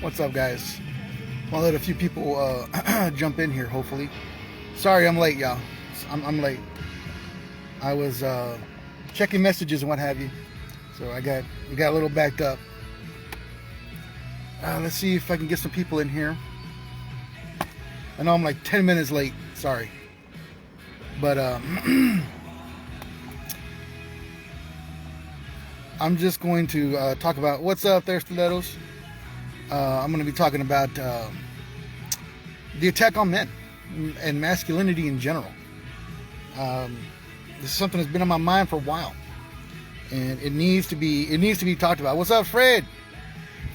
What's up, guys? I'll let a few people jump in here, hopefully. Sorry I'm late, y'all. I'm late. I was checking messages and what have you, so we got a little backed up. Let's see if I can get some people in here. I know I'm like 10 minutes late. Sorry, but I'm just going to talk about what's up there, Stilettos. I'm going to be talking about the attack on men and masculinity in general. This is something that's been on my mind for a while, and it needs to be talked about. What's up, Fred?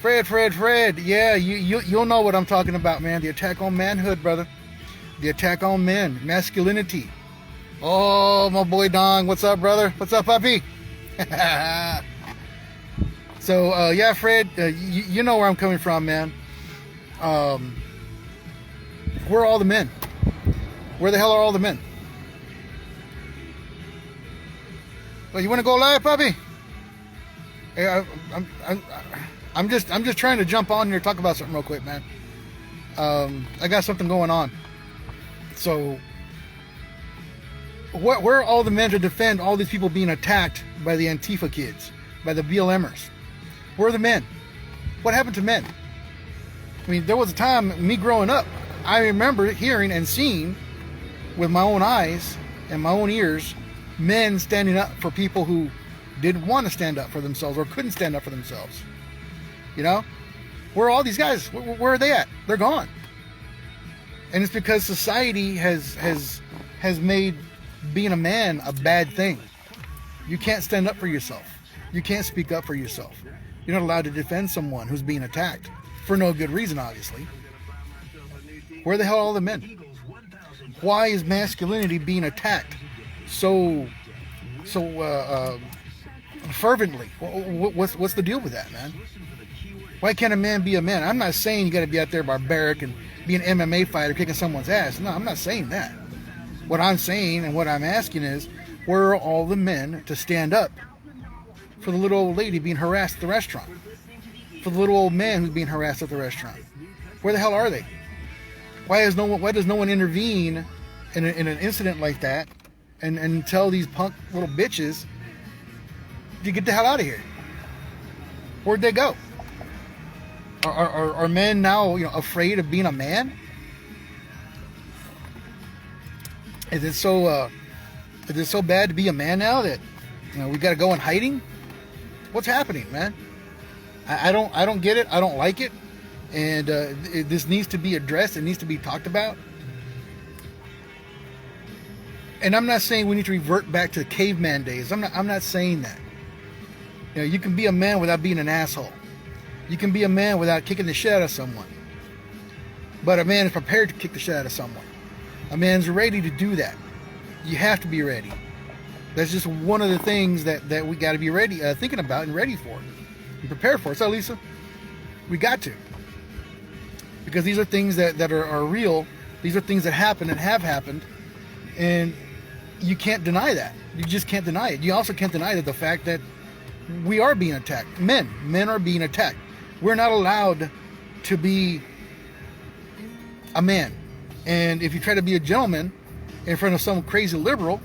Fred. Yeah, you'll know what I'm talking about, man. The attack on manhood, brother. The attack on men, masculinity. Oh, my boy Don. What's up, brother? What's up, puppy? So, yeah, Fred, you know where I'm coming from, man. Where are all the men? Where the hell are all the men? Well, you want to go live, puppy? Hey, I'm just trying to jump on here and talk about something real quick, man. I got something going on. So, where are all the men to defend all these people being attacked by the Antifa kids, by the BLMers? Where are the men? What happened to men? I mean, there was a time, me growing up, I remember hearing and seeing with my own eyes and my own ears, men standing up for people who didn't want to stand up for themselves or couldn't stand up for themselves. You know? Where are all these guys? Where are they at? They're gone. And it's because society has made being a man a bad thing. You can't stand up for yourself. You can't speak up for yourself. You're not allowed to defend someone who's being attacked for no good reason, obviously. Where the hell are all the men? Why is masculinity being attacked so fervently? What's the deal with that, man? Why can't a man be a man? I'm not saying you got to be out there barbaric and be an MMA fighter kicking someone's ass. No, I'm not saying that. What I'm saying and what I'm asking is, where are all the men to stand up for the little old lady being harassed at the restaurant? For the little old man who's being harassed at the restaurant? Where the hell are they? Why does no one intervene in an incident like that and tell these punk little bitches to get the hell out of here? Where'd they go? Are men now, afraid of being a man? Is it so bad to be a man now that we got to go in hiding? What's happening, man? I don't get it. I don't like it, and this needs to be addressed. It needs to be talked about. And I'm not saying we need to revert back to caveman days. I'm not saying that. You can be a man without being an asshole. You can be a man without kicking the shit out of someone. But a man is prepared to kick the shit out of someone. A man's ready to do that. You have to be ready. That's just one of the things that we got to be ready, thinking about and ready for. And prepared for. So, Lisa, we got to. Because these are things that are real. These are things that happen and have happened. And you can't deny that. You just can't deny it. You also can't deny the fact that we are being attacked. Men are being attacked. We're not allowed to be a man. And if you try to be a gentleman in front of some crazy liberal,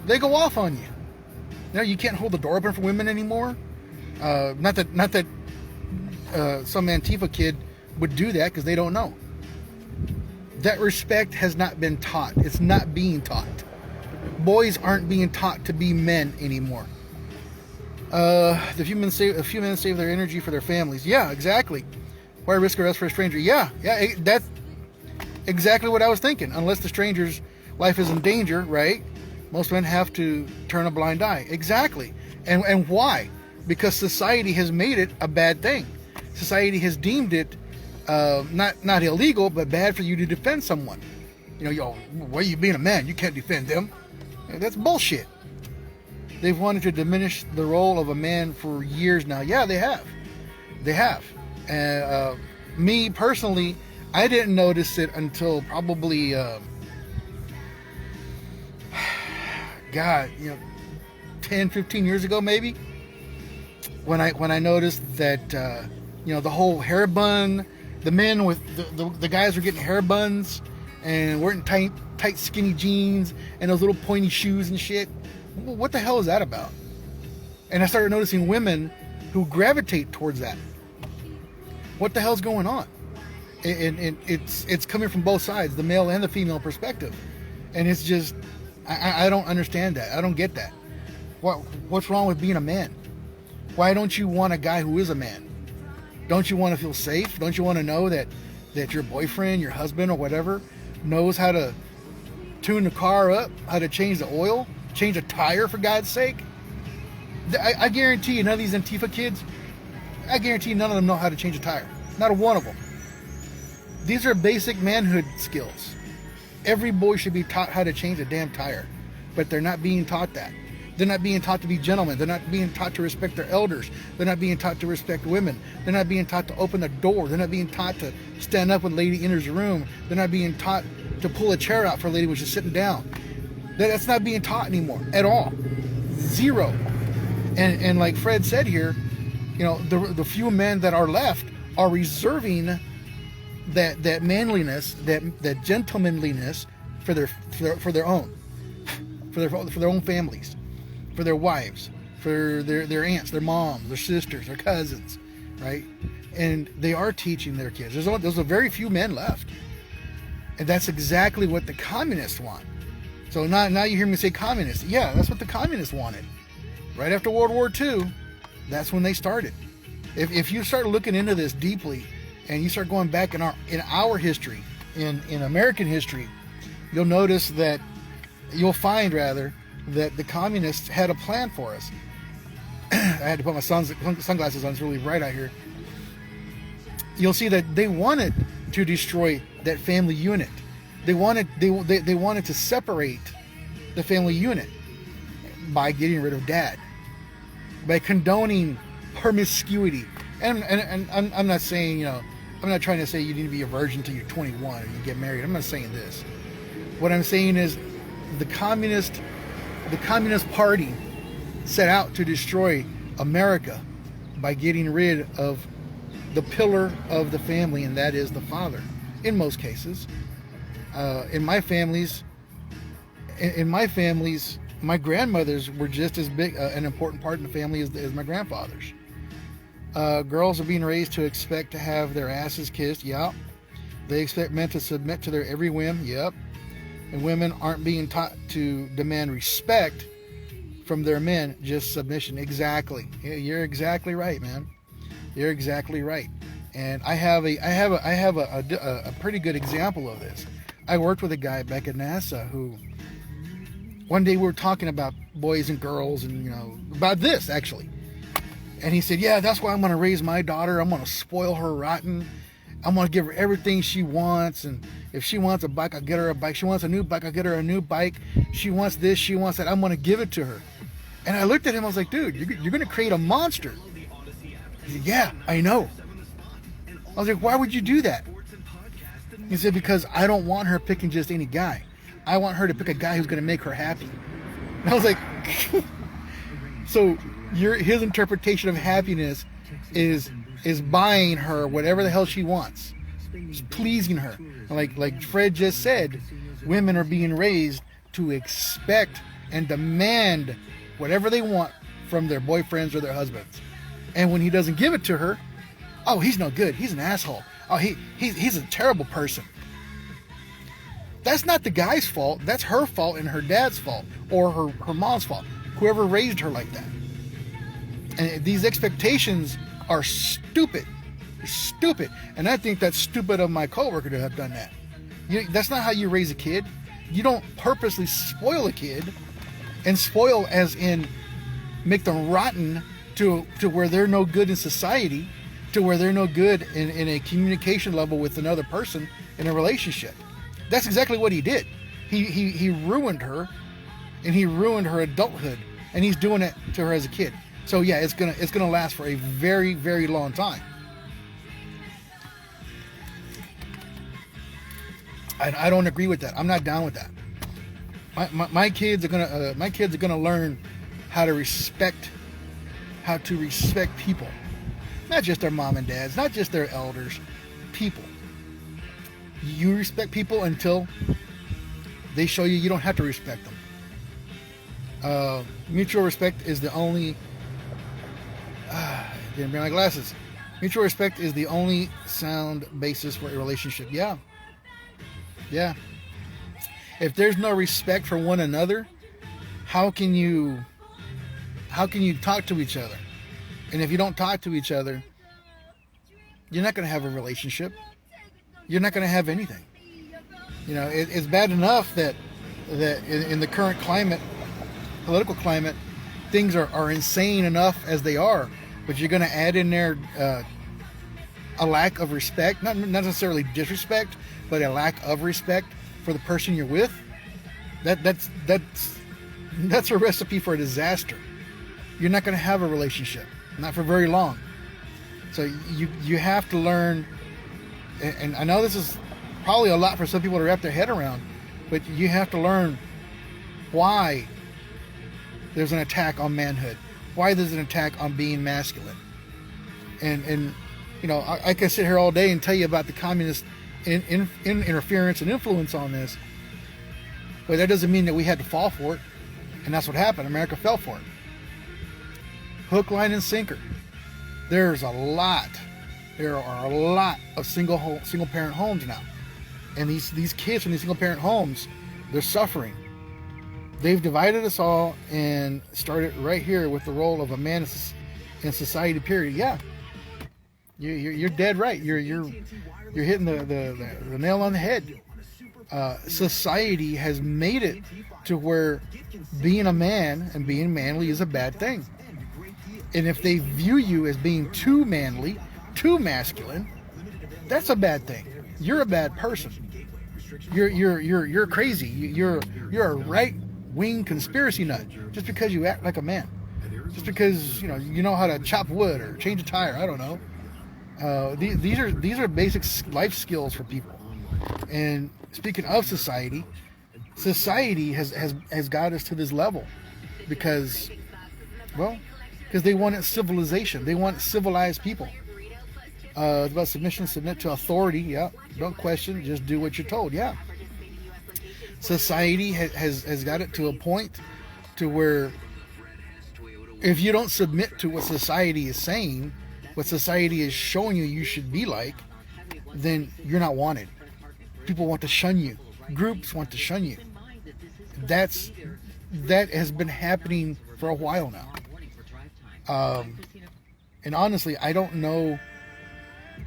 they go off on you. You can't hold the door open for women anymore. Not that some Antifa kid would do that because they don't know. That respect has not been taught. It's not being taught. Boys aren't being taught to be men anymore. A few men save their energy for their families. Yeah, exactly. Why risk arrest for a stranger? Yeah, that's exactly what I was thinking. Unless the stranger's life is in danger, right? Most men have to turn a blind eye. Exactly. And why? Because society has made it a bad thing. Society has deemed it not illegal, but bad for you to defend someone. Why are you being a man? You can't defend them. That's bullshit. They've wanted to diminish the role of a man for years now. Yeah, they have. And me personally, I didn't notice it until probably God, 10, 15 years ago maybe, when I noticed that the whole hair bun, the men with the guys were getting hair buns and wearing tight skinny jeans and those little pointy shoes and shit. What the hell is that about? And I started noticing women who gravitate towards that. What the hell's going on? And it's coming from both sides, the male and the female perspective. And it's just, I don't understand that. I don't get that. What's wrong with being a man? Why don't you want a guy who is a man? Don't you want to feel safe? Don't you want to know that your boyfriend, your husband, or whatever knows how to tune the car up, how to change the oil, change a tire, for God's sake? I guarantee you, none of these Antifa kids, I guarantee you none of them know how to change a tire. Not a one of them. These are basic manhood skills. Every boy should be taught how to change a damn tire, but they're not being taught that. They're not being taught to be gentlemen. They're not being taught to respect their elders. They're not being taught to respect women. They're not being taught to open the door. They're not being taught to stand up when a lady enters the room. They're not being taught to pull a chair out for a lady when she's sitting down. That's not being taught anymore at all. Zero. And like Fred said here, the few men that are left are reserving that manliness, that gentlemanliness for their own families, for their wives, for their aunts, their moms, their sisters, their cousins, right? And they are teaching their kids. There's a very few men left, and that's exactly what the communists want. So now you hear me say communists. Yeah, that's what the communists wanted. Right after World War II, that's when they started. If you start looking into this deeply, and you start going back in our history, in American history, you'll find that the communists had a plan for us. I had to put my sunglasses on. It's really bright out here. You'll see that they wanted to destroy that family unit. They wanted to separate the family unit by getting rid of dad, by condoning promiscuity. And I'm not saying, I'm not trying to say you need to be a virgin until you're 21 and you get married. I'm not saying this. What I'm saying is the Communist Party set out to destroy America by getting rid of the pillar of the family, and that is the father. In most cases, in my families, my grandmothers were just as big an important part in the family as my grandfathers. Girls are being raised to expect to have their asses kissed. Yep. They expect men to submit to their every whim. Yep. And women aren't being taught to demand respect from their men, just submission. Exactly. You're exactly right, man. You're exactly right. And I have a pretty good example of this. I worked with a guy back at NASA who, one day we were talking about boys and girls and about this actually. And he said, yeah, that's why I'm going to raise my daughter. I'm going to spoil her rotten. I'm going to give her everything she wants. And if she wants a bike, I'll get her a bike. She wants a new bike, I'll get her a new bike. She wants this, she wants that. I'm going to give it to her. And I looked at him, I was like, dude, you're going to create a monster. He said, yeah, I know. I was like, why would you do that? He said, because I don't want her picking just any guy. I want her to pick a guy who's going to make her happy. And I was like, so his interpretation of happiness is buying her whatever the hell she wants, pleasing her. Like Fred just said, women are being raised to expect and demand whatever they want from their boyfriends or their husbands. And when he doesn't give it to her, oh, he's no good. He's an asshole. Oh, he's a terrible person. That's not the guy's fault. That's her fault and her dad's fault or her mom's fault. Whoever raised her like that. And these expectations are stupid. They're stupid. And I think that's stupid of my coworker to have done that. That's not how you raise a kid. You don't purposely spoil a kid, and spoil as in make them rotten to where they're no good in society, to where they're no good in a communication level with another person in a relationship. That's exactly what he did. He ruined her, and he ruined her adulthood, and he's doing it to her as a kid. So yeah, it's gonna last for a very, very long time. I don't agree with that. I'm not down with that. My kids are gonna learn how to respect people, not just their mom and dads, not just their elders, people. You respect people until they show you don't have to respect them. Mutual respect is the only. Didn't bring my glasses. Mutual respect is the only sound basis for a relationship. Yeah. If there's no respect for one another, how can you talk to each other? And if you don't talk to each other, you're not going to have a relationship. You're not going to have anything. You know, it's bad enough that in the current climate, political climate, things are insane enough as they are. But you're going to add in there a lack of respect, not necessarily disrespect, but a lack of respect for the person you're with. That's a recipe for a disaster. You're not going to have a relationship, not for very long. So you have to learn, and I know this is probably a lot for some people to wrap their head around, but you have to learn why there's an attack on manhood, why there's an attack on being masculine. And you know, I can sit here all day and tell you about the communist interference and influence on this, but that doesn't mean that we had to fall for it. And that's what happened. America fell for it. Hook, line, and sinker. There are a lot of single parent homes now, and these kids from these single parent homes, they're suffering. They've divided us all and started right here with the role of a man in society. Period. Yeah, you're dead right. You're hitting the nail on the head. Society has made it to where being a man and being manly is a bad thing. And if they view you as being too manly, too masculine, that's a bad thing. You're a bad person. You're crazy. You're a right-wing conspiracy nut just because you act like a man. Just because you know how to chop wood or change a tire. I don't know. These are basic life skills for people. And speaking of society has got us to this level because they wanted civilization. They want civilized people. It's about submission, submit to authority. Yeah, don't question, just do what you're told. Yeah. Society has got it to a point to where if you don't submit to what society is saying, what society is showing you should be like, then you're not wanted. People want to shun you. Groups want to shun you. That has been happening for a while now. And honestly, I don't know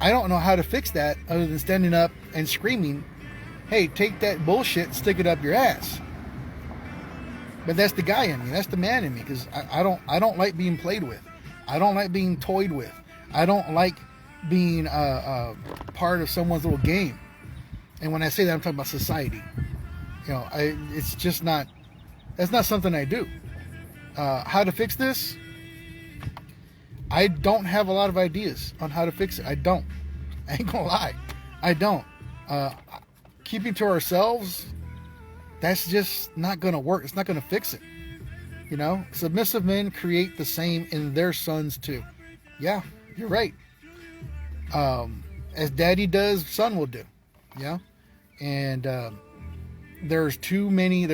how to fix that other than standing up and screaming, "Hey, take that bullshit and stick it up your ass." But that's the guy in me. That's the man in me, because I don't like being played with. I don't like being toyed with. I don't like being part of someone's little game. And when I say that, I'm talking about society. It's just not. That's not something I do. How to fix this? I don't have a lot of ideas on how to fix it. I don't. I ain't gonna lie. I don't. Keeping to ourselves, that's just not gonna work. It's not gonna fix it. Submissive men create the same in their sons too. Yeah, you're right. As daddy does, son will do. Yeah. And there are too many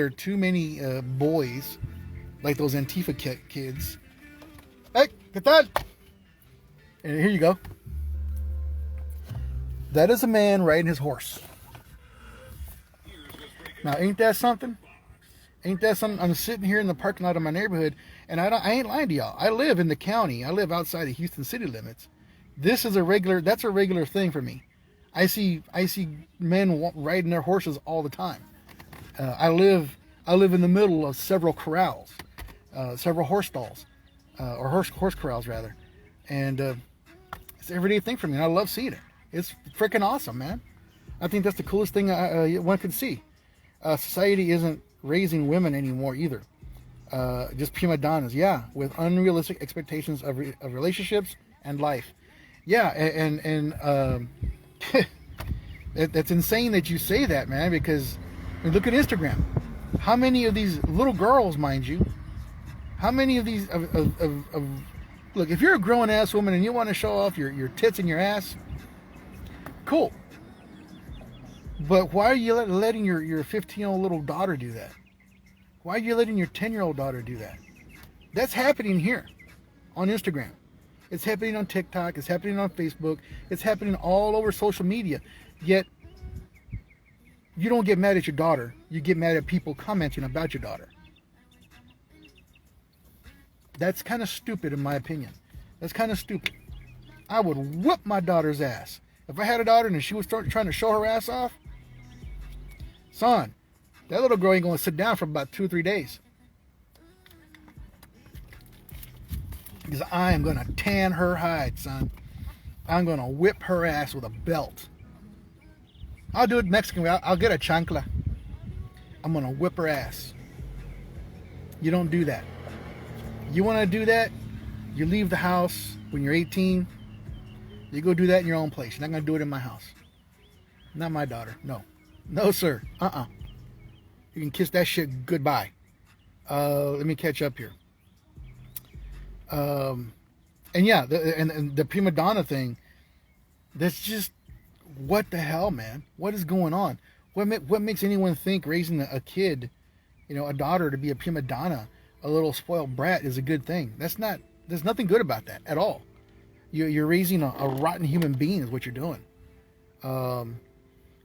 boys like those Antifa kids. Hey, get that! And here you go. That is a man riding his horse. Now, ain't that something? Ain't that something? I'm sitting here in the parking lot of my neighborhood, and I ain't lying to y'all. I live in the county. I live outside the Houston city limits. That's a regular thing for me. I see men riding their horses all the time. I live in the middle of several corrals, several horse stalls. Or horse corrals rather, and it's an everyday thing for me, and I love seeing it. It's freaking awesome, man. I think that's the coolest thing one could see. Society isn't raising women anymore either. Just prima donnas, yeah, with unrealistic expectations of relationships and life. Yeah, and that's insane that you say that, man, because look at Instagram. How many of these little girls, mind you, how many of these look, if you're a grown ass woman and you want to show off your tits and your ass, cool. But why are you letting your 15-year-old little daughter do that? Why are you letting your 10-year-old daughter do that? That's happening here on Instagram. It's happening on TikTok. It's happening on Facebook. It's happening all over social media. Yet, you don't get mad at your daughter. You get mad at people commenting about your daughter. That's kind of stupid in my opinion. That's kind of stupid. I would whip my daughter's ass. If I had a daughter and she was trying to show her ass off, son, that little girl ain't going to sit down for about 2 or 3 days. Because I am going to tan her hide, son. I'm going to whip her ass with a belt. I'll do it Mexican way. I'll get a chancla. I'm going to whip her ass. You don't do that. You want to do that? You leave the house when you're 18. You go do that in your own place. You're not going to do it in my house. Not my daughter. No. No, sir. You can kiss that shit goodbye. Let me catch up here. And yeah, the prima donna thing, that's just, what the hell, man? What is going on? What makes anyone think raising a kid, a daughter, to be a prima donna, a little spoiled brat, is a good thing? There's nothing good about that at all. You're raising a rotten human being is what you're doing.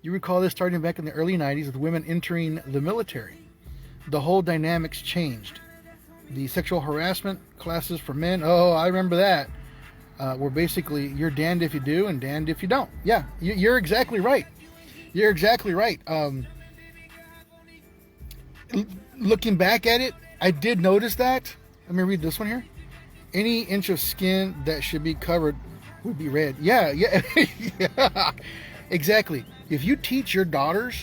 You recall this starting back in the early 90s with women entering the military. The whole dynamics changed. The sexual harassment classes for men, oh, I remember that, were basically, you're damned if you do and damned if you don't. Yeah, you're exactly right. You're exactly right. Looking back at it, I did notice that. Let me read this one here. Any inch of skin that should be covered would be red. Yeah, yeah, exactly. If you teach your daughters,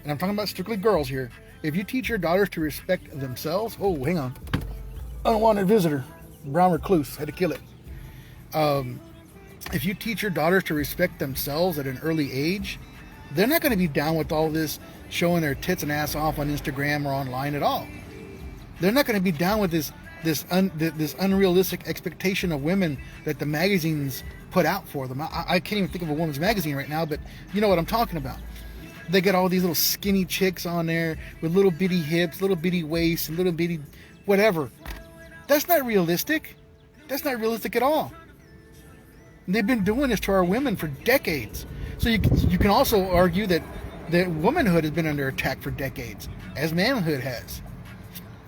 and I'm talking about strictly girls here, if you teach your daughters to respect themselves, oh, hang on, unwanted visitor, brown recluse, had to kill it. If you teach your daughters to respect themselves at an early age, they're not going to be down with all this showing their tits and ass off on Instagram or online at all. They're not going to be down with this unrealistic expectation of women that the magazines put out for them. I can't even think of a woman's magazine right now, but you know what I'm talking about. They got all these little skinny chicks on there with little bitty hips, little bitty waists, and little bitty whatever. That's not realistic. That's not realistic at all. And they've been doing this to our women for decades. So you can also argue that womanhood has been under attack for decades, as manhood has.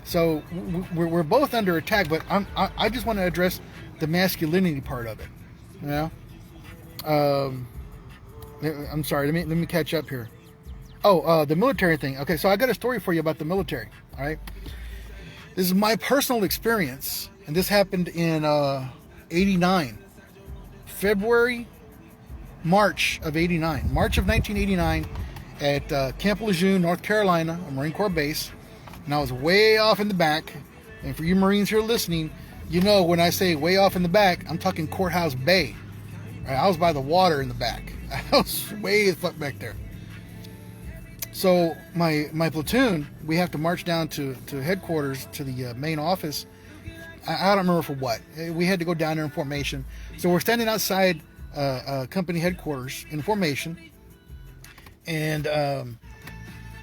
So we're both under attack, but I just want to address the masculinity part of it. I'm sorry. Let me catch up here. Oh, the military thing. Okay, so I got a story for you about the military. All right, this is my personal experience, and this happened in '89, March of '89, March of 1989, at Camp Lejeune, North Carolina, a Marine Corps base. And I was way off in the back. And for you Marines here listening, you know when I say way off in the back, I'm talking Courthouse Bay. Right, I was by the water in the back. I was way the fuck back there. So my platoon, we have to march down to headquarters, to the main office. I don't remember for what. We had to go down there in formation. So we're standing outside company headquarters in formation. And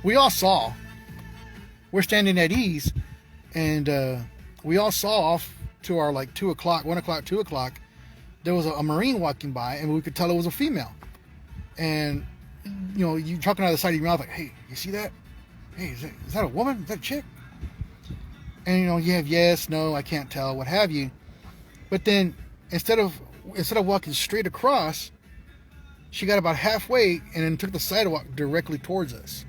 we all saw. We're standing at ease, and we all saw off to our 2 o'clock, 1 o'clock, 2 o'clock, there was a Marine walking by, and we could tell it was a female. And, you're talking out of the side of your mouth like, hey, you see that? Hey, is that a woman? Is that a chick? And, you have yes, no, I can't tell, what have you. But then, instead of walking straight across, she got about halfway and then took the sidewalk directly towards us.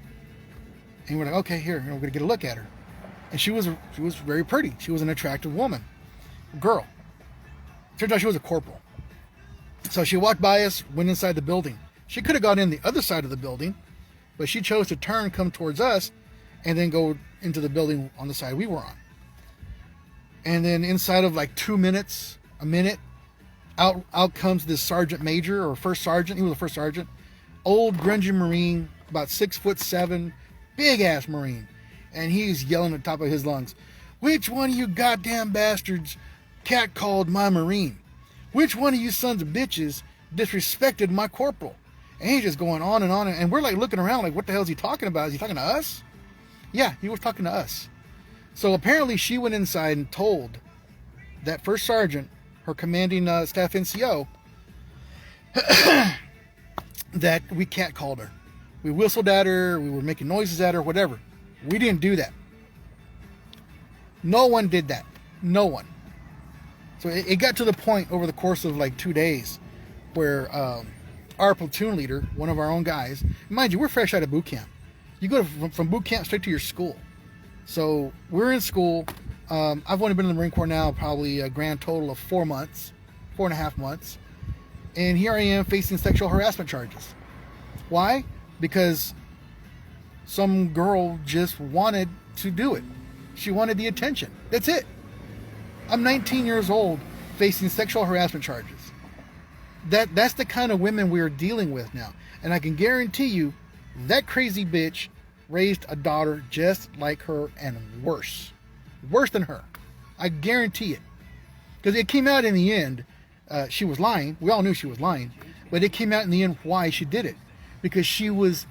And we're like, okay, here, we're gonna get a look at her. And she was very pretty. She was an attractive woman, girl. Turns out she was a corporal. So she walked by us, went inside the building. She could have gone in the other side of the building, but she chose to turn, come towards us, and then go into the building on the side we were on. And then inside of 2 minutes, a minute, out comes this sergeant major or first sergeant. He was a first sergeant, old grungy Marine, about 6'7", big ass Marine. And he's yelling at the top of his lungs, "Which one of you goddamn bastards catcalled my Marine? Which one of you sons of bitches disrespected my corporal?" And he's just going on and on. And we're like looking around like, what the hell is he talking about? Is he talking to us? Yeah, he was talking to us. So apparently she went inside and told that first sergeant, her commanding staff NCO, that we catcalled her. We whistled at her. We were making noises at her, whatever. We didn't do that. No one did that. No one. So it got to the point over the course of like 2 days where our platoon leader, one of our own guys, mind you, we're fresh out of boot camp. You go from boot camp straight to your school. So we're in school. I've only been in the Marine Corps now probably a grand total of 4 months, 4.5 months. And here I am facing sexual harassment charges. Why? Because some girl just wanted to do it. She wanted the attention. That's it. I'm 19 years old facing sexual harassment charges. That's the kind of women we're dealing with now. And I can guarantee you that crazy bitch raised a daughter just like her and worse. Worse than her. I guarantee it. Because it came out in the end, she was lying. We all knew she was lying. But it came out in the end why she did it. Because she was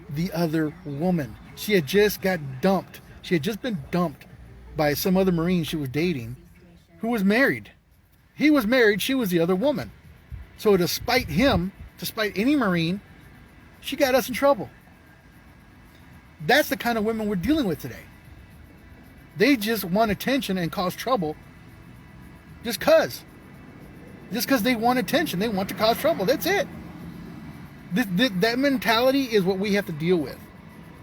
the other woman. She had just got dumped. She had just been dumped by some other Marine she was dating who was married. He was married. She was the other woman. So to spite him, to spite any Marine, she got us in trouble. That's the kind of women we're dealing with today. They just want attention and cause trouble just because. Just because they want attention. They want to cause trouble. That's it. That mentality is what we have to deal with.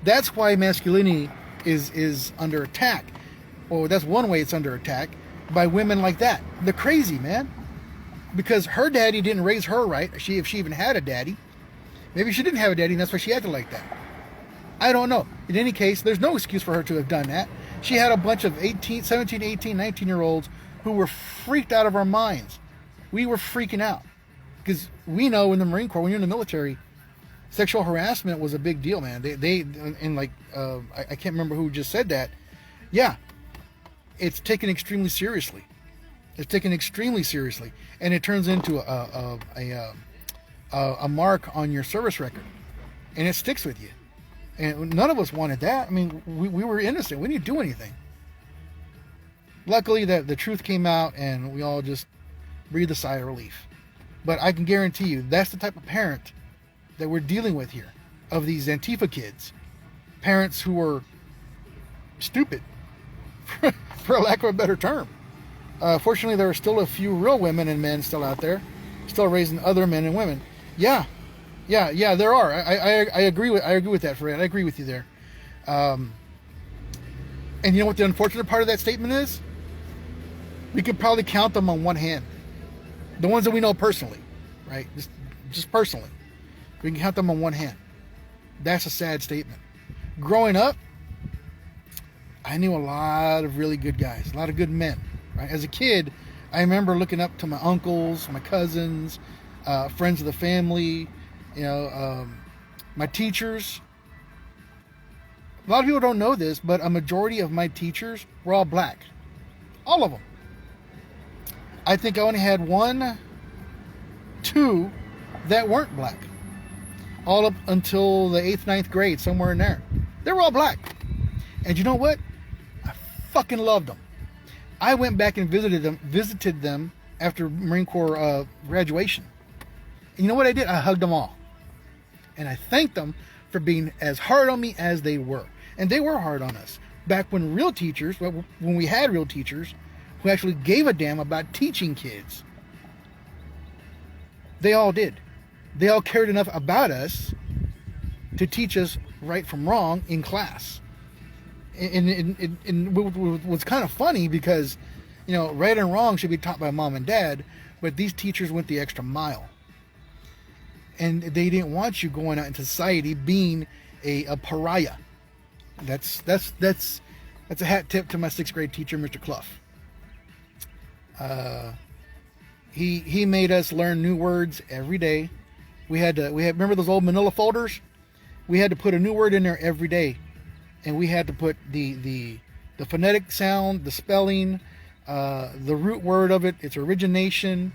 That's why masculinity is under attack. Or that's one way it's under attack, by women like that. They're crazy, man. Because her daddy didn't raise her right. If she even had a daddy. Maybe she didn't have a daddy and that's why she acted like that. I don't know. In any case, there's no excuse for her to have done that. She had a bunch of 17, 18, 19-year-olds who were freaked out of our minds. We were freaking out. Because we know in the Marine Corps, when you're in the military, sexual harassment was a big deal, man. I can't remember who just said that. Yeah, it's taken extremely seriously. It's taken extremely seriously, and it turns into a mark on your service record, and it sticks with you. And none of us wanted that. I mean, we were innocent. We didn't do anything. Luckily, that the truth came out, and we all just breathed a sigh of relief. But I can guarantee you, that's the type of parent that we're dealing with here, of these Antifa kids. Parents who are stupid, for a lack of a better term. Fortunately, there are still a few real women and men still out there, still raising other men and women. Yeah, there are. I agree with that, Fred. I agree with you there. And you know what the unfortunate part of that statement is? We could probably count them on one hand. The ones that we know personally, right? Just personally. We can count them on one hand. That's a sad statement. Growing up, I knew a lot of really good guys, a lot of good men. Right? As a kid, I remember looking up to my uncles, my cousins, friends of the family, my teachers. A lot of people don't know this, but a majority of my teachers were all black. All of them. I think I only had 1, 2 that weren't black. All up until the 8th, 9th grade, somewhere in there. They were all black. And you know what? I fucking loved them. I went back and visited them after Marine Corps graduation. And you know what I did? I hugged them all. And I thanked them for being as hard on me as they were. And they were hard on us. Back when when we had real teachers who actually gave a damn about teaching kids. They all did. They all cared enough about us to teach us right from wrong in class. And it was kind of funny because, right and wrong should be taught by mom and dad, but these teachers went the extra mile. And they didn't want you going out into society being a pariah. That's a hat tip to my 6th grade teacher, Mr. Clough. He made us learn new words every day. We had remember those old manila folders? We had to put a new word in there every day. and we had to put the phonetic sound, the spelling, the root word of it, its origination,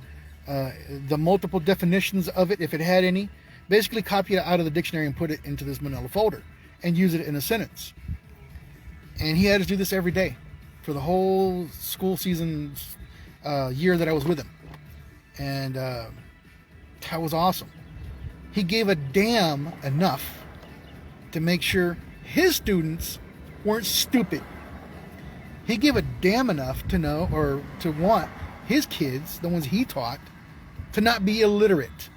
the multiple definitions of it, if it had any. Basically copy it out of the dictionary and put it into this manila folder and use it in a sentence. And he had to do this every day for the whole school season year that I was with him. And that was awesome. He gave a damn enough to make sure his students weren't stupid. He gave a damn enough to know, or to want his kids, the ones he taught, to not be illiterate.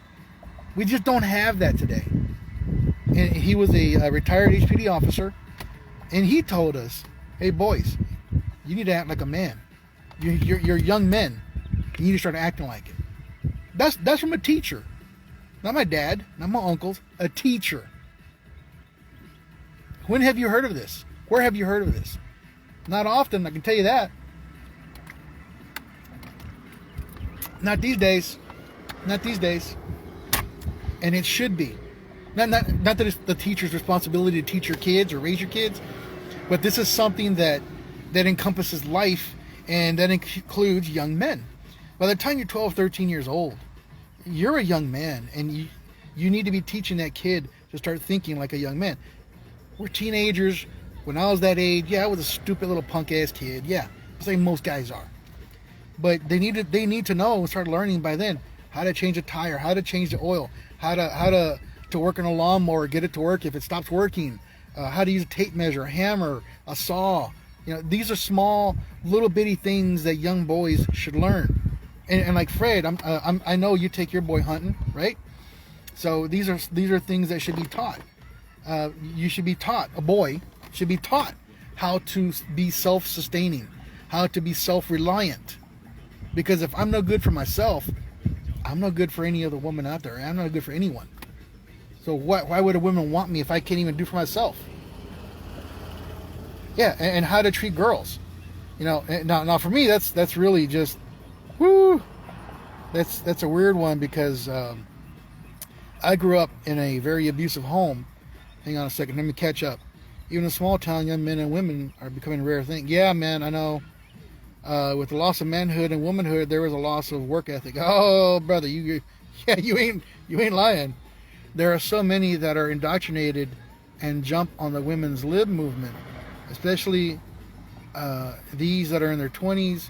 We just don't have that today. And he was a retired HPD officer, and he told us, hey boys, you need to act like a man. You're young men. You need to start acting like it. That's from a teacher. Not my dad, not my uncles, a teacher. When have you heard of this? Where have you heard of this? Not often, I can tell you that. Not these days. Not these days. And it should be. Not that it's the teacher's responsibility to teach your kids or raise your kids, but this is something that encompasses life, and that includes young men. By the time you're 12, 13 years old, you're a young man, and you need to be teaching that kid to start thinking like a young man. We're teenagers. When I was that age, yeah, I was a stupid little punk ass kid. Yeah, the same most guys are. But they need to know and start learning by then how to change a tire, how to change the oil, how to work on a lawnmower, get it to work if it stops working, how to use a tape measure, a hammer, a saw. You know, these are small, little bitty things that young boys should learn. And like Fred, I know you take your boy hunting, right? So these are things that should be taught. You should be taught. A boy should be taught how to be self-sustaining, how to be self-reliant. Because if I'm no good for myself, I'm no good for any other woman out there. I'm not good for anyone. So why would a woman want me if I can't even do for myself? Yeah, and how to treat girls. You know, now for me, that's really just, whoo. That's a weird one, because I grew up in a very abusive home. Hang on a second, let me catch up. Even in a small town, young men and women are becoming a rare thing. Yeah, man, I know. With the loss of manhood and womanhood, there was a loss of work ethic. Oh, brother, you ain't lying. There are so many that are indoctrinated and jump on the women's lib movement, especially these that are in their 20s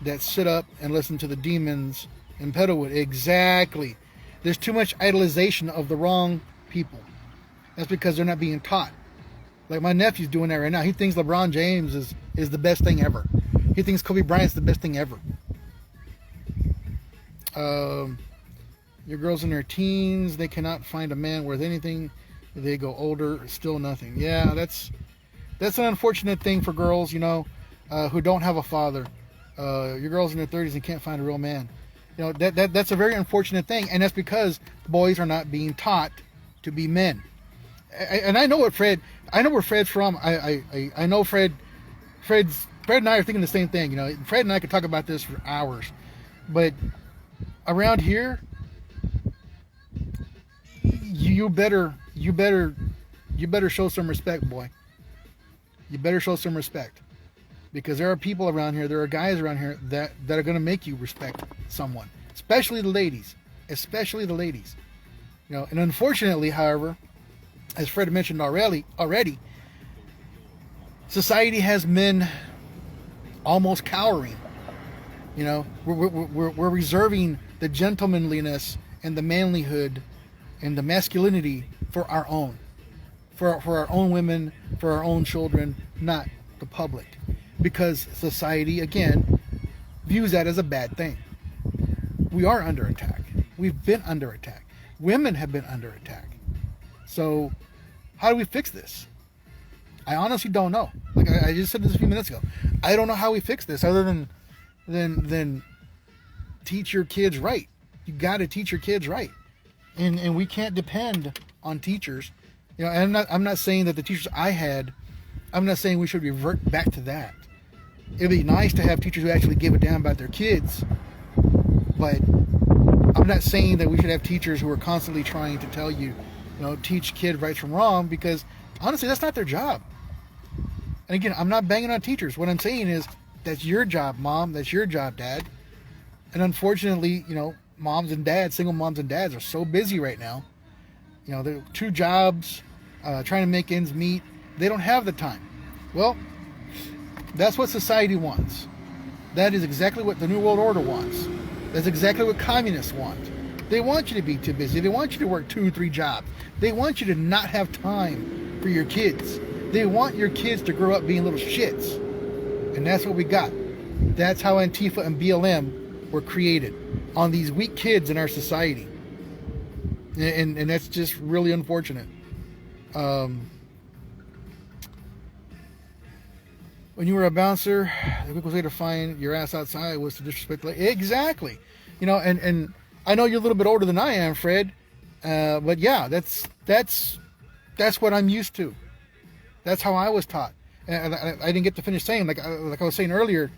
that sit up and listen to the demons in Petalwood. Exactly. There's too much idolization of the wrong people. That's because they're not being taught. Like my nephew's doing that right now. He thinks LeBron James is the best thing ever. He thinks Kobe Bryant's the best thing ever. Your girls in their teens, they cannot find a man worth anything. They go older, still nothing. Yeah, that's an unfortunate thing for girls, you know, who don't have a father. Your girls in their 30s and can't find a real man. You know, that's a very unfortunate thing, and that's because boys are not being taught to be men. And I know where Fred's from. I know Fred and I are thinking the same thing. You know, Fred and I could talk about this for hours, but around here, you better show some respect, boy. You better show some respect, because there are people around here, there are guys around here that are going to make you respect someone, especially the ladies. You know, and unfortunately, however, as Fred mentioned already, society has men almost cowering. You know, we're reserving the gentlemanliness and the manlyhood and the masculinity for our own women, for our own children, not the public, because society again views that as a bad thing. We are under attack. We've been under attack. Women have been under attack. So how do we fix this? I honestly don't know. Like I just said this a few minutes ago. I don't know how we fix this other than teach your kids right. You got to teach your kids right. And we can't depend on teachers. You know, and I'm not saying that the teachers I had, I'm not saying we should revert back to that. It'd be nice to have teachers who actually give a damn about their kids, but I'm not saying that we should have teachers who are constantly trying to tell you, you know, teach kid right from wrong, because honestly, that's not their job. And again, I'm not banging on teachers. What I'm saying is, that's your job, mom. That's your job, dad. And unfortunately, moms and dads, single moms and dads are so busy right now. They're 2 jobs, trying to make ends meet. They don't have the time. Well, that's what society wants. That is exactly what the New World Order wants. That's exactly what communists want. They want you to be too busy. They want you to work 2 or 3 jobs. They want you to not have time for your kids. They want your kids to grow up being little shits. And that's what we got. That's how Antifa and BLM were created, on these weak kids in our society. And that's just really unfortunate. When you were a bouncer, the quickest way to find your ass outside was to disrespect. Exactly. And I know you're a little bit older than I am, Fred. But yeah, that's what I'm used to. That's how I was taught. And I didn't get to finish saying, like I was saying earlier,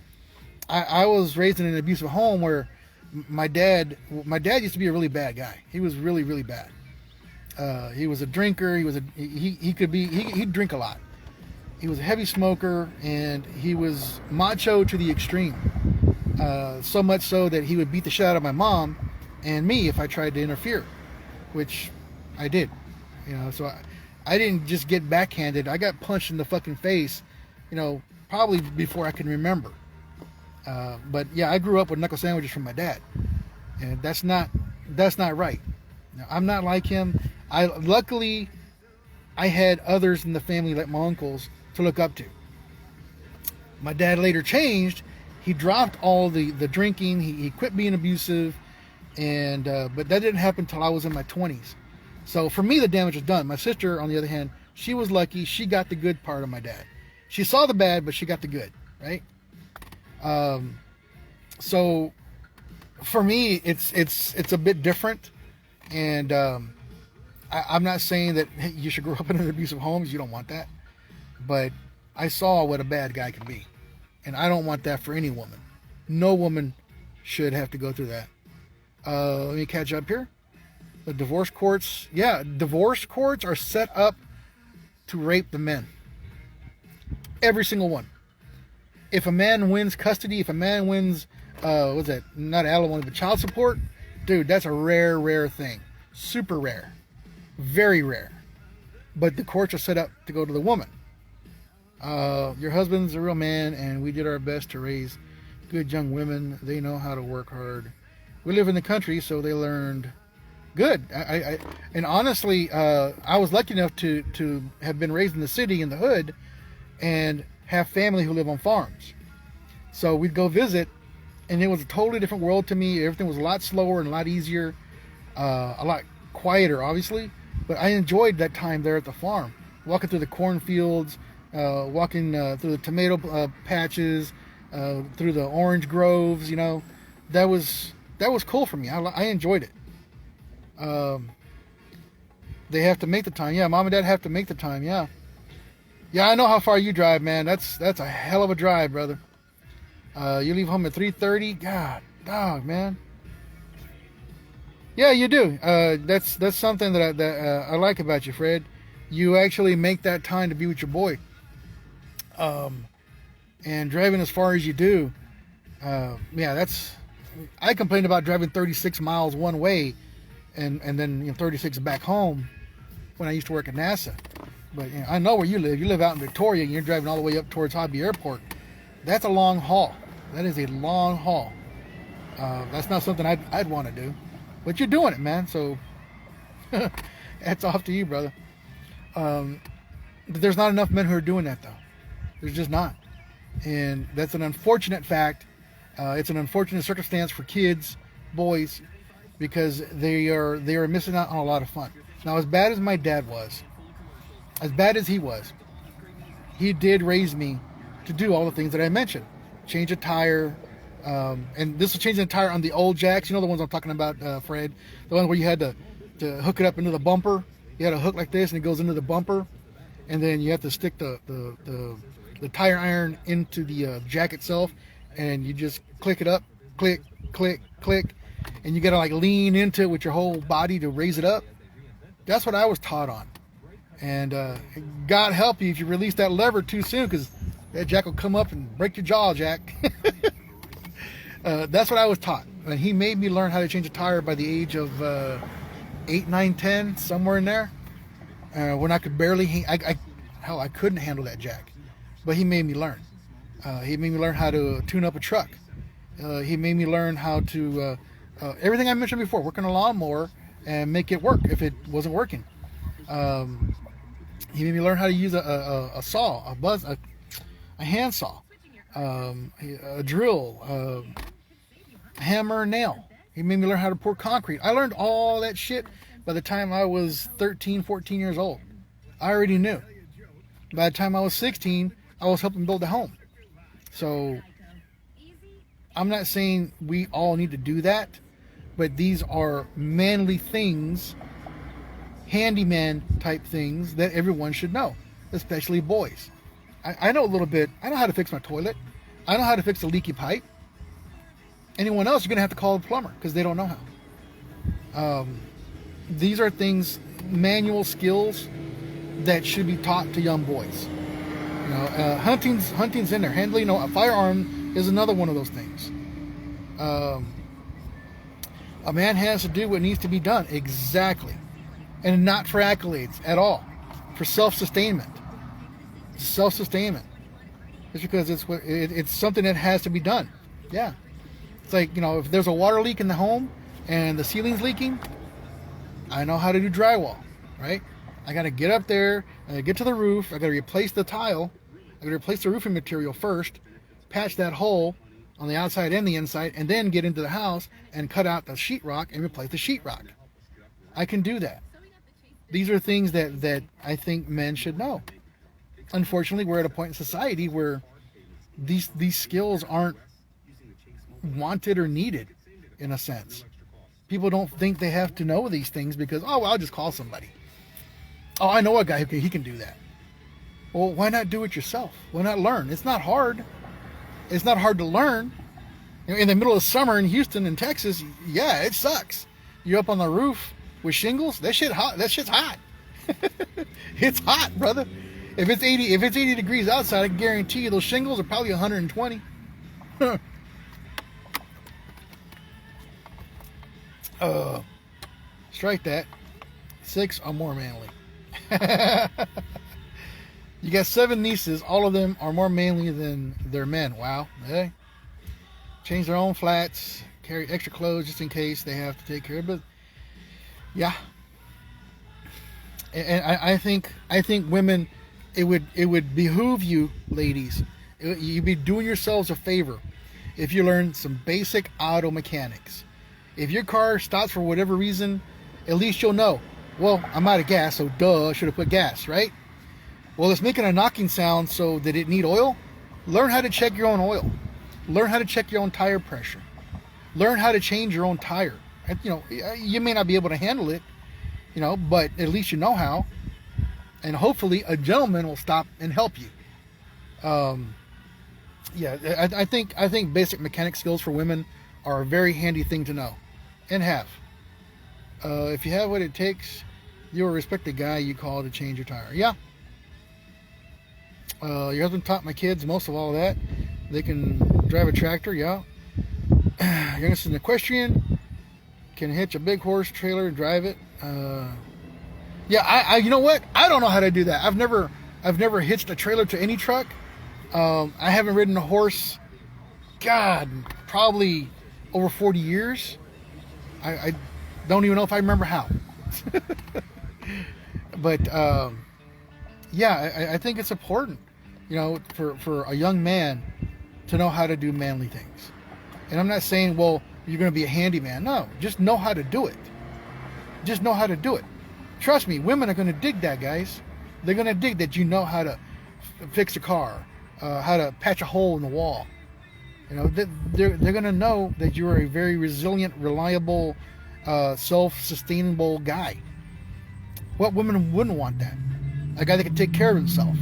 I was raised in an abusive home where my dad used to be a really bad guy. He was really, really bad. He was a drinker. He'd drink a lot. He was a heavy smoker, and he was macho to the extreme. So much so that he would beat the shit out of my mom and me if I tried to interfere, which I did. So I didn't just get backhanded. I got punched in the fucking face, probably before I can remember. But yeah, I grew up with knuckle sandwiches from my dad, and that's not right. Now, I'm not like him. Luckily I had others in the family, like my uncles, to look up to. My dad later changed. He dropped all the drinking. He quit being abusive, and but that didn't happen until I was in my 20s. So for me, the damage was done. My sister, on the other hand, she was lucky. She got the good part of my dad. She saw the bad, but she got the good, right? So for me, it's a bit different, and I'm not saying that you should grow up in an abusive home. You don't want that, but I saw what a bad guy can be, and I don't want that for any woman. No woman should have to go through that. Let me catch up here. The divorce courts, divorce courts are set up to rape the men. Every single one. If a man wins custody, if a man wins, not alimony, but child support, dude, that's a rare thing. Super rare. Very rare. But the courts are set up to go to the woman. Your husband's a real man, and we did our best to raise good young women. They know how to work hard. We live in the country, so they learned good. And honestly, I was lucky enough to have been raised in the city, in the hood, and have family who live on farms. So we'd go visit, and it was a totally different world to me. Everything was a lot slower and a lot easier, a lot quieter, obviously. But I enjoyed that time there at the farm, walking through the cornfields, walking through the tomato patches, through the orange groves. That was cool for me. I enjoyed it. They have to make the time. Yeah, mom and dad have to make the time. Yeah, I know how far you drive, man. That's a hell of a drive, brother. You leave home at 3:30. God, dog, man. Yeah, you do. That's something that I like about you, Fred. You actually make that time to be with your boy. And driving as far as you do. I complained about driving 36 miles one way, and then 36 back home when I used to work at NASA. But I know where you live. You live out in Victoria, and you're driving all the way up towards Hobby Airport. That's a long haul. That is a long haul. That's not something I'd want to do. But you're doing it, man. So hats off to you, brother. But there's not enough men who are doing that, though. There's just not. And that's an unfortunate fact. It's an unfortunate circumstance for kids, boys, because they are missing out on a lot of fun. Now, as bad as my dad was, as bad as he was, he did raise me to do all the things that I mentioned. Change a tire, and this was changing a tire on the old jacks. You know the ones I'm talking about, Fred? The one where you had to hook it up into the bumper. You had a hook like this, and it goes into the bumper, and then you have to stick the tire iron into the jack itself, and you just click it up, click, and you gotta like lean into it with your whole body to raise it up. That's what I was taught on. And God help you if you release that lever too soon, because that jack will come up and break your jaw, Jack. That's what I was taught. And he made me learn how to change a tire by the age of 8, 9, 10, somewhere in there. When I could barely, hell, I couldn't handle that jack. But he made me learn. He made me learn how to tune up a truck. He made me learn how to, everything I mentioned before, work on a lawnmower and make it work if it wasn't working. He made me learn how to use a saw, a hand saw, a drill, a hammer, and nail. He made me learn how to pour concrete. I learned all that shit by the time I was 13, 14 years old. I already knew. By the time I was 16, I was helping build a home. So I'm not saying we all need to do that, but these are manly things, handyman type things that everyone should know, especially boys. I know a little bit. I know how to fix my toilet. I know how to fix a leaky pipe. Anyone else, you're going to have to call a plumber because they don't know how. These are things, manual skills that should be taught to young boys. You know, hunting's in there. Handling, a firearm is another one of those things. A man has to do what needs to be done, exactly, and not for accolades at all, for self-sustainment. Self-sustainment. It's because it's something that has to be done. Yeah, it's like, if there's a water leak in the home and the ceiling's leaking, I know how to do drywall, right? I got to get up there, I gotta get to the roof, I got to replace the tile, I got to replace the roofing material first, patch that hole on the outside and the inside, and then get into the house and cut out the sheetrock and replace the sheetrock. I can do that. These are things that I think men should know. Unfortunately, we're at a point in society where these skills aren't wanted or needed, in a sense. People don't think they have to know these things because, I'll just call somebody. Oh, I know a guy he can do that. Well, why not do it yourself? Why not learn? It's not hard. It's not hard to learn. In the middle of summer in Houston and Texas, yeah, it sucks. You're up on the roof with shingles. That shit's hot. It's hot, brother. If it's 80 degrees outside, I can guarantee you those shingles are probably 120. Strike that. 6 or more manly. You got 7 nieces. All of them are more manly than their men. Wow. Hey. Change their own flats. Carry extra clothes just in case they have to take care of it. Yeah. And I think women, it would behoove you, ladies. You'd be doing yourselves a favor if you learn some basic auto mechanics. If your car stops for whatever reason, at least you'll know. Well, I'm out of gas, so duh, I should have put gas, right? Well, it's making a knocking sound, so did it need oil? Learn how to check your own oil. Learn how to check your own tire pressure. Learn how to change your own tire. You may not be able to handle it, but at least you know how. And hopefully a gentleman will stop and help you. I think basic mechanic skills for women are a very handy thing to know and have. If you have what it takes, you'll respect the guy you call to change your tire. Yeah. Your husband taught my kids most of all that. They can drive a tractor. Yeah. Your youngest is an equestrian. Can hitch a big horse trailer and drive it. You know what? I don't know how to do that. I've never hitched a trailer to any truck. I haven't ridden a horse, God, probably over 40 years. I don't even know if I remember how. But I think it's important, for a young man to know how to do manly things. And I'm not saying, well, you're going to be a handyman. No, just know how to do it. Just know how to do it. Trust me, women are going to dig that, guys. They're going to dig that you know how to fix a car, how to patch a hole in the wall. They're going to know that you're a very resilient, reliable, self-sustainable guy. What woman wouldn't want that? A guy that can take care of himself.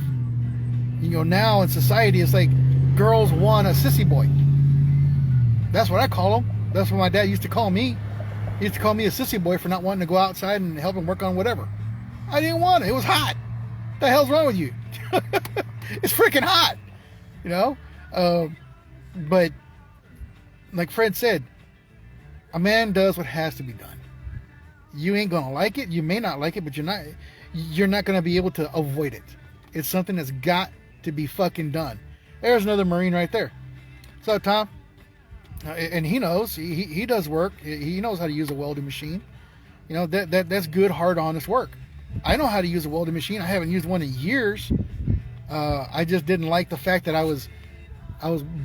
Now in society, it's like girls want a sissy boy. That's what I call him. That's what my dad used to call me. He used to call me a sissy boy for not wanting to go outside and help him work on whatever. I didn't want it. It was hot. What the hell's wrong with you? It's freaking hot, you know? But like Fred said, a man does what has to be done. You ain't gonna like it. You may not like it, but you're not gonna be able to avoid it. It's something that's got to be fucking done. There's another Marine right there. What's up, Tom? And he knows. He does work. He knows how to use a welding machine. You know, that's good, hard, honest work. I know how to use a welding machine. I haven't used one in years. I just didn't like the fact that I was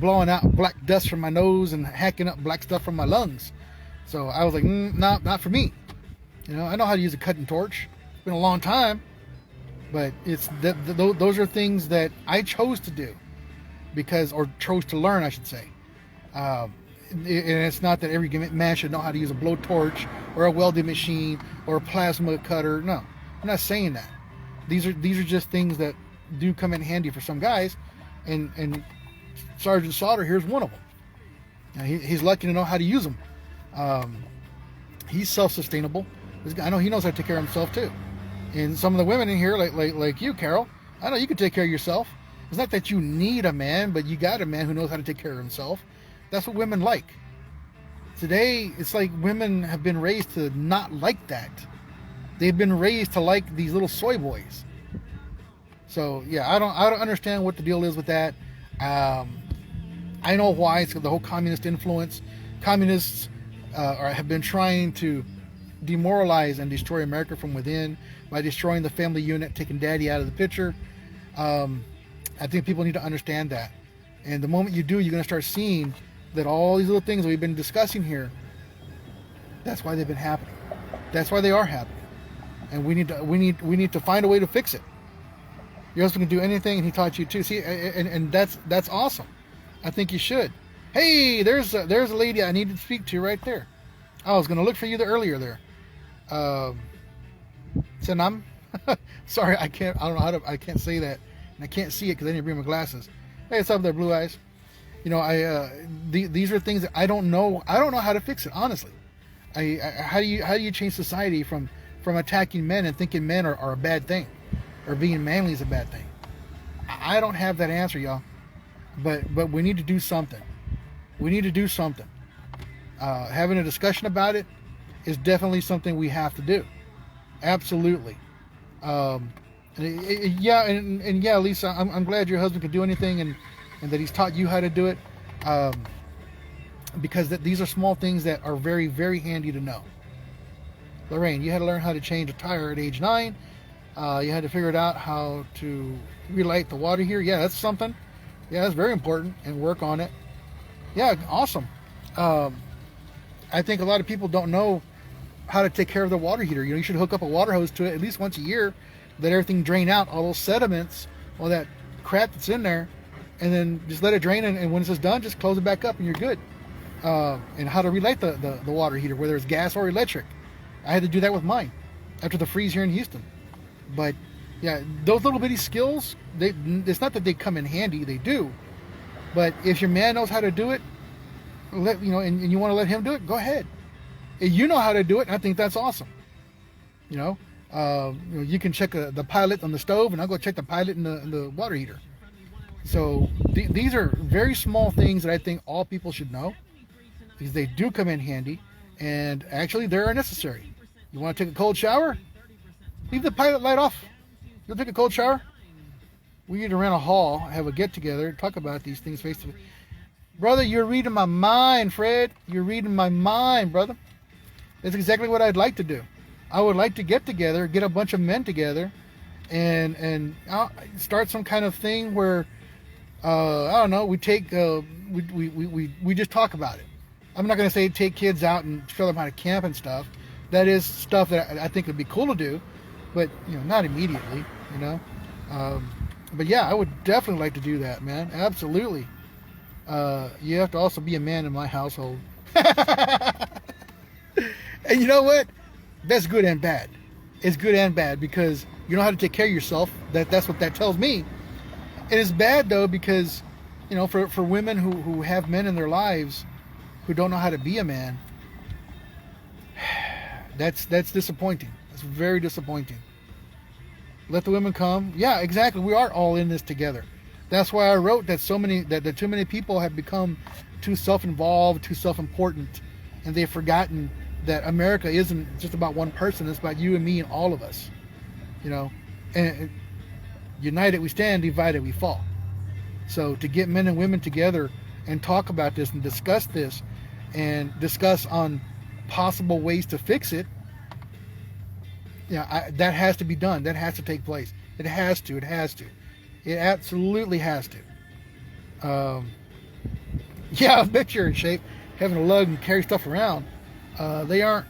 blowing out black dust from my nose and hacking up black stuff from my lungs. So I was like, no, not for me. You know, I know how to use a cutting torch. It's been a long time, but those are things that I chose to do or chose to learn, I should say. And it's not that every man should know how to use a blowtorch or a welding machine or a plasma cutter. No, I'm not saying that. These are just things that do come in handy for some guys, and Sergeant Slaughter here's one of them. Now, he's lucky to know how to use them. He's self-sustainable. I know he knows how to take care of himself too. And some of the women in here, like you, Carol, I know you can take care of yourself. It's not that you need a man, but you got a man who knows how to take care of himself. That's what women like. Today, it's like women have been raised to not like that. They've been raised to like these little soy boys. So yeah, I don't understand what the deal is with that. I know why. It's the whole communist influence. Communists have been trying to demoralize and destroy America from within by destroying the family unit, taking daddy out of the picture. I think people need to understand that. And the moment you do, you're going to start seeing that all these little things that we've been discussing here, that's why they've been happening. That's why they are happening. And we need to find a way to fix it. Your husband can do anything, and he taught you too. See, and that's awesome. I think you should. Hey, there's a lady I need to speak to right there. I was going to look for you earlier there. Sanam. Sorry, I can't say that, and I can't see it because I didn't bring my glasses. Hey, what's up there, Blue Eyes? You know, these are things that I don't know. I don't know how to fix it, honestly. How do you change society from attacking men and thinking men are a bad thing, or being manly is a bad thing? I don't have that answer, y'all. But we need to do something. We need to do something. Having a discussion about it is definitely something we have to do. Absolutely. Yeah, Lisa, I'm glad your husband could do anything and that he's taught you how to do it. Because these are small things that are very, very handy to know. Lorraine, you had to learn how to change a tire at age 9. You had to figure it out how to relight the water heater. Yeah, that's something. Yeah, that's very important, and work on it. Yeah, awesome. I think a lot of people don't know how to take care of the water heater. You know, you should hook up a water hose to it at least once a year, let everything drain out, all those sediments, all that crap that's in there, and then just let it drain, and when it's done, just close it back up and you're good. And how to relight the water heater, whether it's gas or electric. I had to do that with mine after the freeze here in Houston. But yeah, those little bitty skills, it's not that they come in handy, they do. But if your man knows how to do it, and you want to let him do it, go ahead. If you know how to do it, I think that's awesome. You can check the pilot on the stove, and I'll go check the pilot in the water heater. So these are very small things that I think all people should know, because they do come in handy, and actually they are necessary. You want to take a cold shower? Leave the pilot light off. You'll take a cold shower? We need to rent a hall, have a get-together, talk about these things face-to-face. Brother, you're reading my mind, Fred. You're reading my mind, brother. That's exactly what I'd like to do. I would like to get together, get a bunch of men together, and start some kind of thing where, I don't know, we take, we just talk about it. I'm not going to say take kids out and show them how to camp and stuff. That is stuff that I think would be cool to do, but, not immediately, But yeah, I would definitely like to do that, man. Absolutely. You have to also be a man in my household. And you know what? That's good and bad. It's good and bad because you know how to take care of yourself. That's what that tells me. It is bad though because, for women who have men in their lives who don't know how to be a man, that's disappointing. It's very disappointing. Let the women come. Yeah, exactly. We are all in this together. That's why I wrote that that too many people have become too self-involved, too self-important, and they've forgotten that America isn't just about one person. It's about you and me and all of us. You know, and united we stand, divided we fall. So to get men and women together and talk about this and discuss on possible ways to fix it, that has to be done. That has to take place. It has to. It absolutely has to. Yeah, I bet you're in shape. Having to lug and carry stuff around. They aren't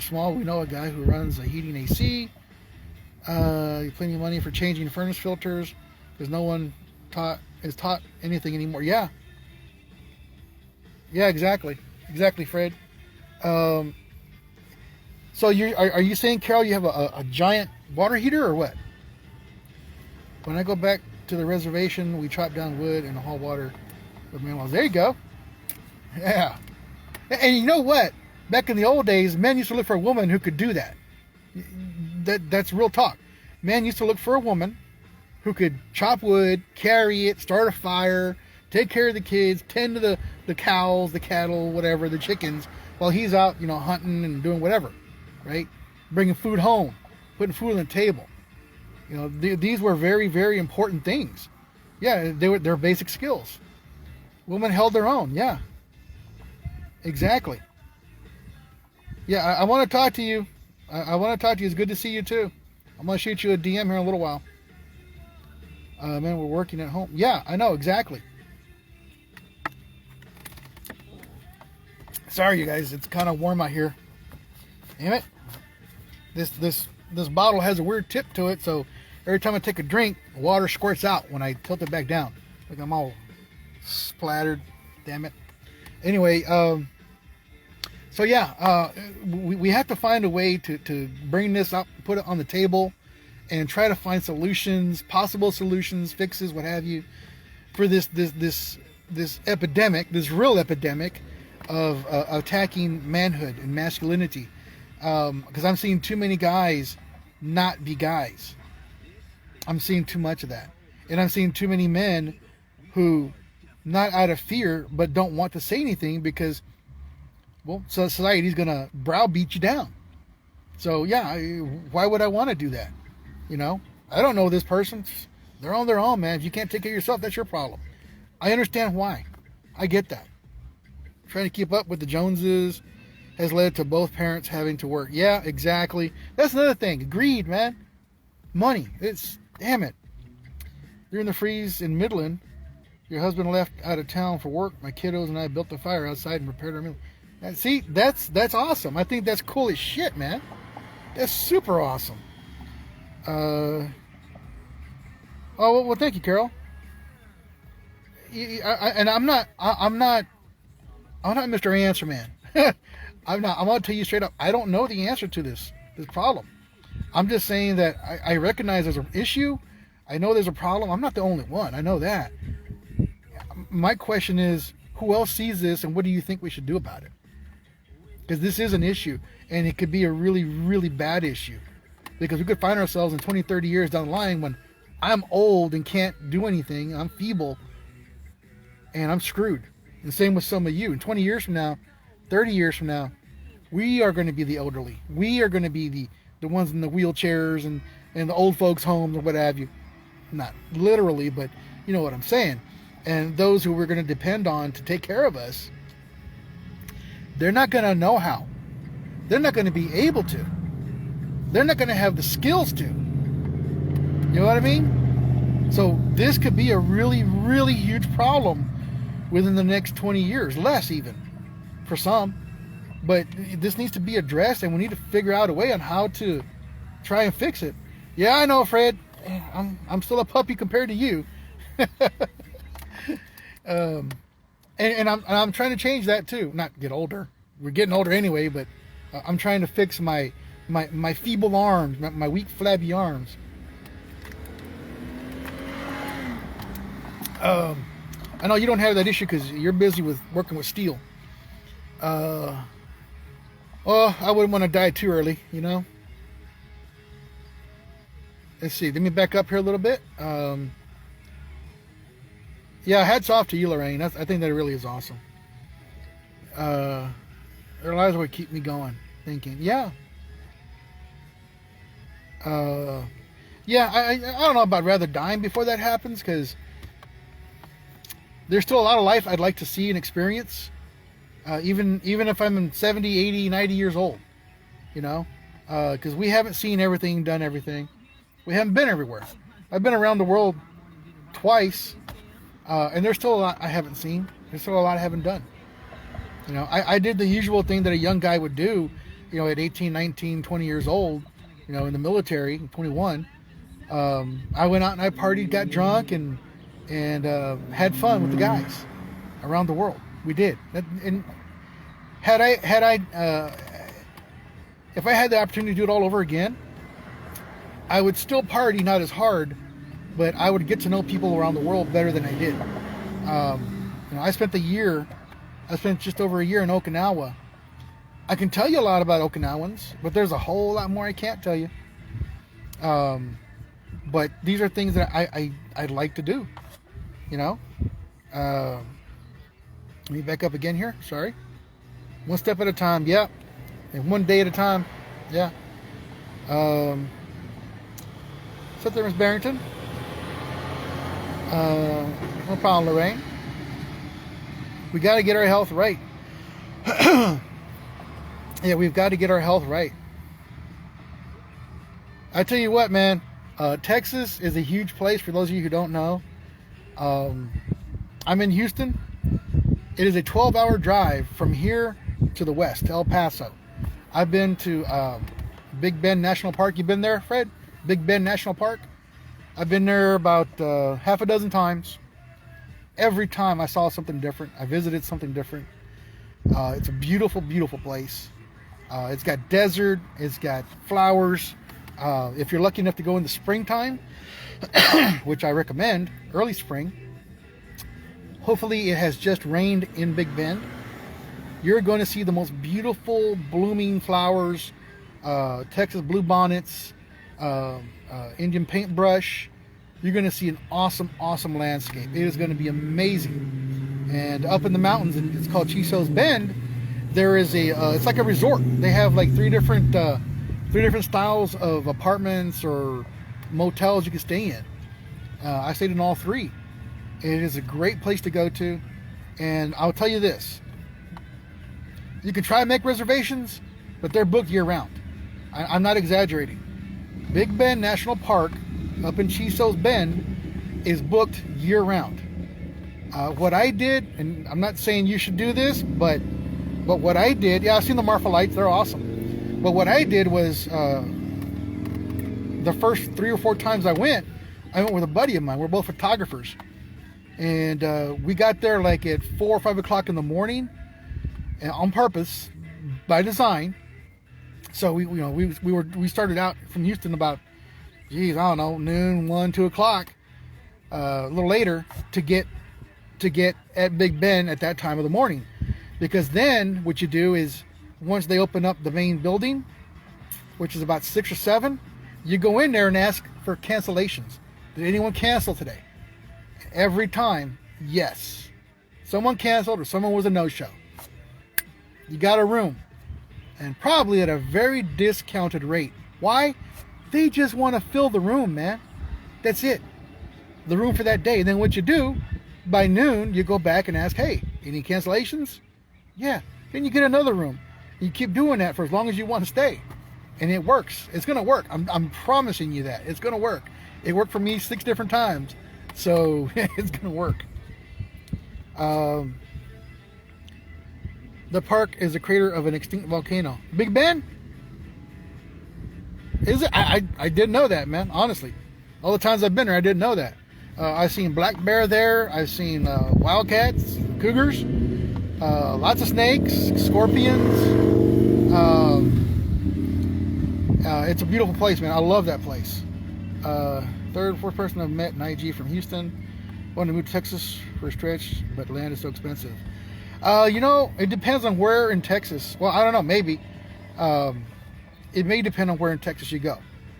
small. We know a guy who runs a heating AC. Plenty of money for changing furnace filters because no one is taught anything anymore. Yeah, exactly, Fred. So are you saying, Carol, you have a giant water heater or what? When I go back to the reservation, we chop down wood and haul water with manuals. There you go. Yeah. And you know what? Back in the old days, men used to look for a woman who could do that. That's real talk. Men used to look for a woman who could chop wood, carry it, start a fire, take care of the kids, tend to the cows, the cattle, whatever, the chickens, while he's out, hunting and doing whatever, right? Bringing food home, putting food on the table. These were very, very important things. Yeah, they're basic skills. Women held their own. Yeah, exactly. Yeah, I want to talk to you. I want to talk to you. It's good to see you too. I'm going to shoot you a DM here in a little while. Man, we're working at home. Yeah, I know, exactly. Sorry, you guys. It's kind of warm out here. Damn it. This bottle has a weird tip to it, so every time I take a drink, water squirts out when I tilt it back down. Like I'm all splattered. Damn it. Anyway, so yeah, we have to find a way to bring this up, put it on the table, and try to find solutions, possible solutions, fixes, what have you, for this epidemic, this real epidemic of attacking manhood and masculinity. Because I'm seeing too many guys not be guys. I'm seeing too much of that. And I'm seeing too many men who, not out of fear, but don't want to say anything because, well, so society's going to browbeat you down. So, yeah, why would I want to do that? I don't know this person. They're on their own, man. If you can't take care of yourself, that's your problem. I understand why. I get that. Trying to keep up with the Joneses has led to both parents having to work. Yeah, exactly. That's another thing. Greed, man. Money. Damn it. During the freeze in Midland, your husband left out of town for work. My kiddos and I built a fire outside and prepared our meal. And see, that's awesome. I think that's cool as shit, man. That's super awesome. Oh, well, thank you, Carol. I'm not Mr. Answer Man. I'm going to tell you straight up. I don't know the answer to this problem. I'm just saying that I recognize there's an issue. I know there's a problem. I'm not the only one. I know that. My question is, who else sees this, and what do you think we should do about it? Because this is an issue, and it could be a really, really bad issue. Because we could find ourselves in 20, 30 years down the line when I'm old and can't do anything, I'm feeble, and I'm screwed. And the same with some of you. In 20 years from now, 30 years from now, we are going to be the elderly. We are going to be the ones in the wheelchairs and the old folks' homes or what have you. Not literally, but you know what I'm saying. And those who we're going to depend on to take care of us, they're not going to know how. They're not going to be able to. They're not going to have the skills to. You know what I mean? So this could be a really, really huge problem within the next 20 years, less even, for some. But this needs to be addressed, and we need to figure out a way on how to try and fix it. Yeah, I know, Fred. I'm still a puppy compared to you. And I'm trying to change that too. Not get older. We're getting older anyway, but I'm trying to fix my feeble arms, my weak, flabby arms. I know you don't have that issue because you're busy with working with steel. I wouldn't want to die too early, you know. let's see. Let me back up here a little bit. Yeah, hats off to you, Lorraine. I think that really is awesome. There are lives would keep me going, thinking, yeah. Yeah, I don't know about rather dying before that happens, because there's still a lot of life I'd like to see and experience, even if I'm 70, 80, 90 years old, you know, because we haven't seen everything, done everything. We haven't been everywhere. I've been around the world twice, and there's still a lot I haven't seen. There's still a lot I haven't done. You know, I did the usual thing that a young guy would do, you know, at 18, 19, 20 years old, you know, in the military, 21. I went out and I partied, got drunk, and had fun with the guys around the world. We did. And if I had the opportunity to do it all over again, I would still party, not as hard, but I would get to know people around the world better than I did. You know, I spent just over a year in Okinawa. I can tell you a lot about Okinawans, but there's a whole lot more I can't tell you. But these are things that I'd like to do, you know. Let me back up again here. Sorry. One step at a time. Yeah. And one day at a time. Yeah. Sit there, Miss Barrington. No problem, Lorraine. We got to get our health right. Yeah, we've got to get our health right. I tell you what, man. Texas is a huge place for those of you who don't know. I'm in Houston. It is a 12-hour drive from here to the west, to El Paso. I've been to Big Bend National Park. You been there, Fred? Big Bend National Park? I've been there about half a dozen times. Every time I saw something different. I visited something different. It's a beautiful, beautiful place. It's got desert. It's got flowers. If you're lucky enough to go in the springtime, which I recommend, early spring, hopefully it has just rained in Big Bend. You're going to see the most beautiful blooming flowers, Texas bluebonnets, Indian paintbrush. You're going to see an awesome, awesome landscape. It is going to be amazing. And up in the mountains, and it's called Chiso's Bend, there is it's like a resort. They have like three different styles of apartments or motels you can stay in. I stayed in all three. It is a great place to go to. And I'll tell you this. You can try and make reservations, but they're booked year round. I'm not exaggerating. Big Bend National Park up in Chiso's Bend is booked year round. What I did, and I'm not saying you should do this, but what I did, yeah, I've seen the Marfa Lights, they're awesome. But what I did was, the first 3 or 4 times I went with a buddy of mine. We're both photographers. And we got there like at 4 or 5 o'clock in the morning, and on purpose, by design. So we started out from Houston about, I don't know, noon, 1, 2 o'clock, a little later to get at Big Bend at that time of the morning, because then what you do is once they open up the main building, which is about 6 or 7, you go in there and ask for cancellations. Did anyone cancel today? Every time, yes. Someone canceled or someone was a no-show. You got a room. And probably at a very discounted rate. Why? They just want to fill the room, man. That's it. The room for that day. And then what you do, by noon, you go back and ask, hey, any cancellations? Yeah. Then you get another room. You keep doing that for as long as you want to stay. And it works. It's going to work. I'm promising you that. It's going to work. It worked for me 6 different times. So it's going to work. The park is the crater of an extinct volcano. Big Bend? Is it? I didn't know that, man. Honestly. All the times I've been there, I didn't know that. I've seen black bear there. I've seen wildcats, cougars, lots of snakes, scorpions. It's a beautiful place, man. I love that place. 3rd, 4th person I've met in IG from Houston. Wanted to move to Texas for a stretch, but land is so expensive. It depends on where in Texas. Well, I don't know, maybe. It may depend on where in Texas you go.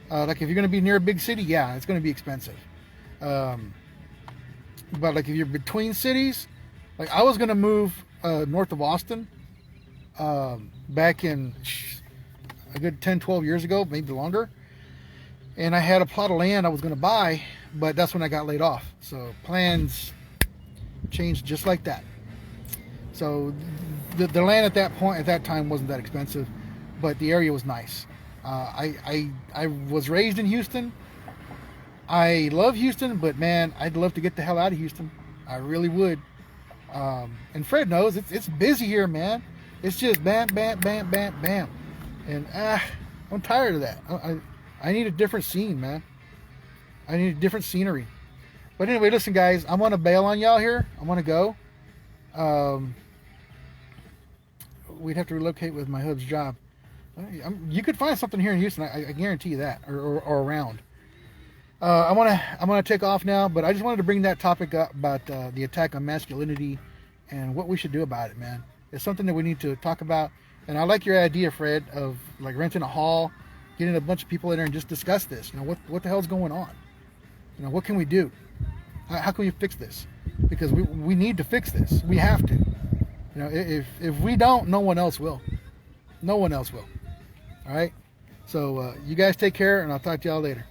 Like if you're going to be near a big city, yeah, it's going to be expensive. But like if you're between cities, like I was going to move north of Austin back in a good 10, 12 years ago, maybe longer. And I had a plot of land I was going to buy, but that's when I got laid off. So plans changed just like that. So the land at that point, at that time, wasn't that expensive, but the area was nice. I was raised in Houston. I love Houston, but man, I'd love to get the hell out of Houston. I really would. And Fred knows it's busy here, man. It's just bam, bam, bam, bam, bam, and I'm tired of that. I need a different scene, man. I need a different scenery. But anyway, listen, guys, I'm gonna bail on y'all here. I'm gonna go. We'd have to relocate with my hub's job. You could find something here in Houston. I guarantee you that, or around. I'm gonna take off now, but I just wanted to bring that topic up about the attack on masculinity and what we should do about it, man. It's something that we need to talk about. And I like your idea, Fred, of like renting a hall, getting a bunch of people in there and just discuss this. You know, what the hell's going on? You know, what can we do? How can we fix this? Because we need to fix this. We have to. You know, if we don't, no one else will. No one else will. All right? So you guys take care, and I'll talk to y'all later.